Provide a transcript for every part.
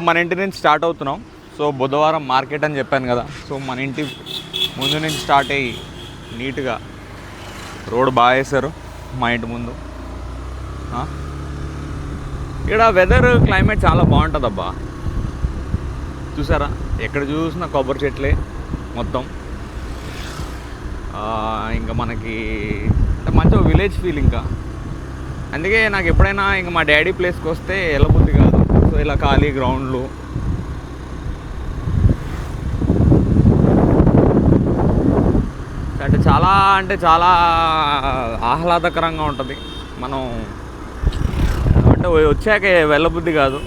మన ఇంటి నుంచి స్టార్ట్ అవుతున్నాం. సో బుధవారం మార్కెట్ అని చెప్పాను కదా. సో మన ఇంటి ముందు నుంచి స్టార్ట్ అయ్యి నీట్గా రోడ్ బాగా వేశారు మా ఇంటి ముందు. ఇక్కడ వెదర్ క్లైమేట్ చాలా బాగుంటుంది అబ్బా. చూసారా, ఎక్కడ చూసినా కొబ్బరి చెట్లే మొత్తం. ఇంకా మనకి అంటే మంచిగా విలేజ్ ఫీల్. ఇంకా అందుకే నాకు ఎప్పుడైనా ఇంకా మా డాడీ ప్లేస్కి వస్తే వెళ్ళబుద్ధి కాదు. సో ఇలా ఖాళీ గ్రౌండ్లు, అంటే చాలా ఆహ్లాదకరంగా ఉంటుంది. మనం అంటే వచ్చాక వెళ్ళబుద్ధి కాదు,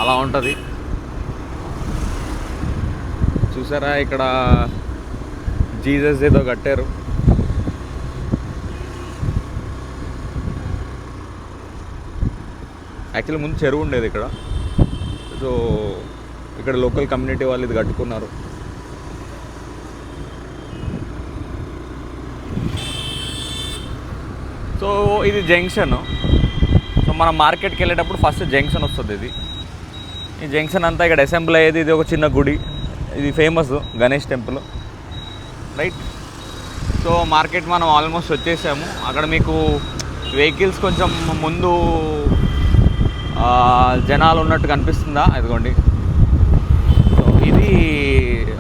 అలా ఉంటుంది. చూసారా, ఇక్కడ జీసస్ ఏదో కట్టారు. యాక్చువల్లీ ముందు చెరువు ఉండేది ఇక్కడ. సో ఇక్కడ లోకల్ కమ్యూనిటీ వాళ్ళు ఇది కట్టుకున్నారు. సో ఇది జంక్షన్. సో మనం మార్కెట్కి వెళ్ళేటప్పుడు ఫస్ట్ జంక్షన్ వస్తుంది. ఈ జంక్షన్ అంతా ఇక్కడ అసెంబ్లీ అయ్యేది. ఇది ఒక చిన్న గుడి, ఇది famous Ganesh temple, right. So market మనం ఆల్మోస్ట్ వచ్చేసాము. అక్కడ మీకు వెహికల్స్ కొంచెం ముందు జనాలు ఉన్నట్టు కనిపిస్తుందా? ఇదిగోండి. సో ఇది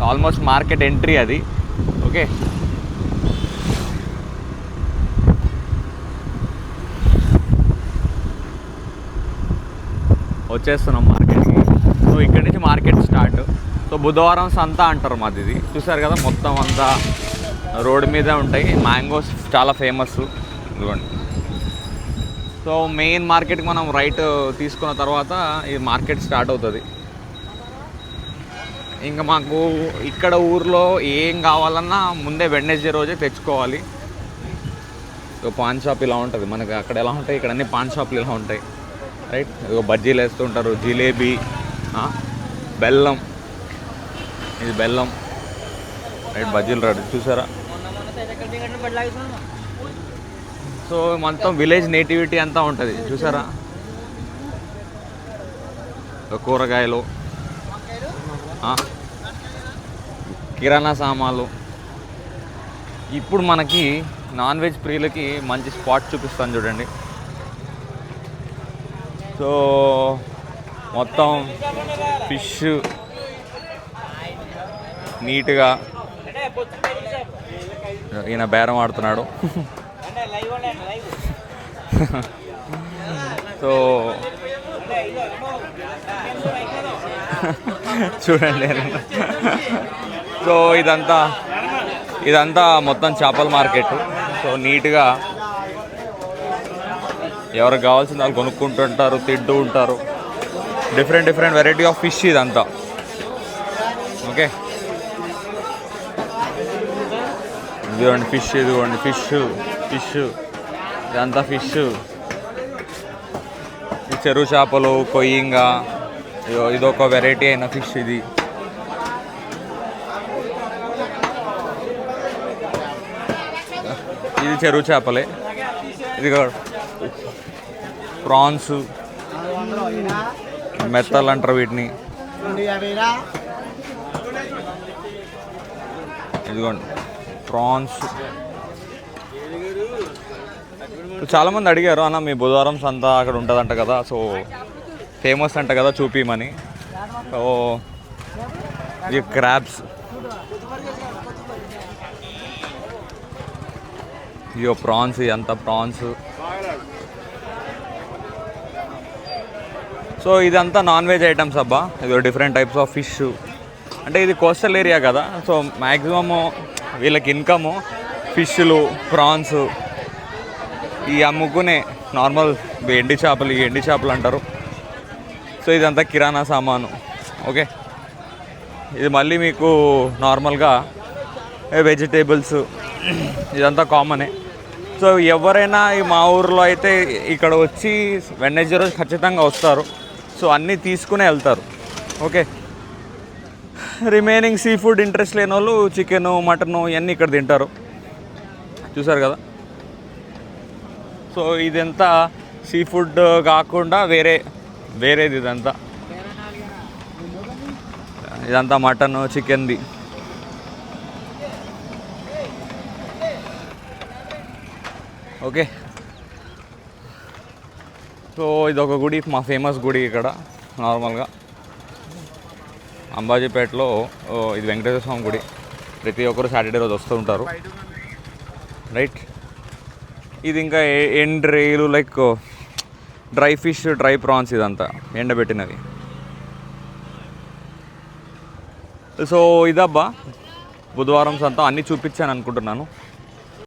ఆల్మోస్ట్ మార్కెట్ ఎంట్రీ అది. ఓకే, వచ్చేస్తున్నాం మార్కెట్కి. సో ఇక్కడి నుంచి మార్కెట్ స్టార్ట్. సో బుధవారం సంత అంటారు మాది. ఇది చూసారు కదా, మొత్తం అంతా రోడ్డు మీదే ఉంటాయి. మ్యాంగోస్ చాలా ఫేమస్. ఇదిగోండి. సో మెయిన్ మార్కెట్కి మనం రైట్ తీసుకున్న తర్వాత ఈ మార్కెట్ స్టార్ట్ అవుతుంది. ఇంకా మాకు ఇక్కడ ఊర్లో ఏం కావాలన్నా ముందే వెడ్నెస్డే రోజే తెచ్చుకోవాలి. సో పాన్ షాప్ ఇలా ఉంటుంది మనకి. అక్కడ ఎలా ఉంటాయి, ఇక్కడ అన్ని పాన్ షాపులు ఇలా ఉంటాయి, రైట్. ఇదిగో బజ్జీలు వేస్తుంటారు, జిలేబీ, బెల్లం. ఇది బెల్లం, రైట్. బజ్జీలు రెడీ చూసారా. సో మొత్తం విలేజ్ నేటివిటీ అంతా ఉంటుంది చూసారా. కూరగాయలు, కిరాణా సామాన్లు. ఇప్పుడు మనకి నాన్ వెజ్ ప్రియులకి మంచి స్పాట్ చూపిస్తాను చూడండి. సో మొత్తం ఫిష్ నీట్గా ఈయన బేరం ఆడుతున్నాడు. సో చూడండి. సో ఇదంతా మొత్తం చేపల మార్కెట్. సో నీట్గా ఎవరికి కావాల్సిన వాళ్ళు కొనుక్కుంటుంటారు, తింటూ ఉంటారు. డిఫరెంట్ వెరైటీ ఆఫ్ ఫిష్ ఇదంతా. ఓకే, ఇదిగోండి ఫిష్, ఇదిగోండి ఫిష్ ఇదంతా ఫిష్. చెరువు చేపలు, కొయ్యింగా, ఇదొక వెరైటీ అయిన ఫిష్. ఇది చెరువు చేపలే. ఇది ప్రాన్స్, మెత్తలు అంటారు వీటిని. ఇదిగోండి ప్రాన్స్. చాలామంది అడిగారు, అన్న మీ బుధవారం సంత అక్కడ ఉంటుందంట కదా, సో ఫేమస్ అంట కదా చూపిమని. సో ఇది క్రాబ్స్, ఇయో ప్రాన్స్, ఇదంతా ప్రాన్స్. సో ఇదంతా నాన్ వెజ్ ఐటమ్స్ అబ్బా. ఇది డిఫరెంట్ టైప్స్ ఆఫ్ ఫిష్. అంటే ఇది కోస్టల్ ఏరియా కదా, సో మ్యాక్సిమము వీళ్ళకి ఇన్కము ఫిష్లు, ప్రాన్స్ ఈ అమ్ముకునే. నార్మల్ ఎండి చేపలు అంటారు. సో ఇదంతా కిరాణా సామాను. ఓకే, ఇది మళ్ళీ మీకు నార్మల్గా వెజిటేబుల్స్ ఇదంతా కామనే. సో ఎవరైనా మా ఊర్లో అయితే ఇక్కడ వచ్చి వెడ్నెస్డే రోజు ఖచ్చితంగా వస్తారు. సో అన్నీ తీసుకునే వెళ్తారు. Okay, remaining sea food interest లేని వాళ్ళు చికెను, మటను ఇవన్నీ ఇక్కడ తింటారు. చూసారు కదా. సో ఇదంతా సీ ఫుడ్ కాకుండా వేరేది ఇదంతా. ఇదంతా మటన్ చికెన్ది. ఓకే, సో ఇదొక గుడి, మా ఫేమస్ గుడి ఇక్కడ నార్మల్గా అంబాజీపేటలో. ఇది వెంకటేశ్వర స్వామి గుడి. ప్రతి ఒక్కరు సాటర్డే రోజు వస్తూ ఉంటారు, రైట్. ఇది ఇంకా ఎండ్ రేలు like dry fish, dry prawns, ఇదంతా ఎండబెట్టినది. సో ఇదబ్బా బుధవారం సంతా అన్నీ చూపించాను అనుకుంటున్నాను.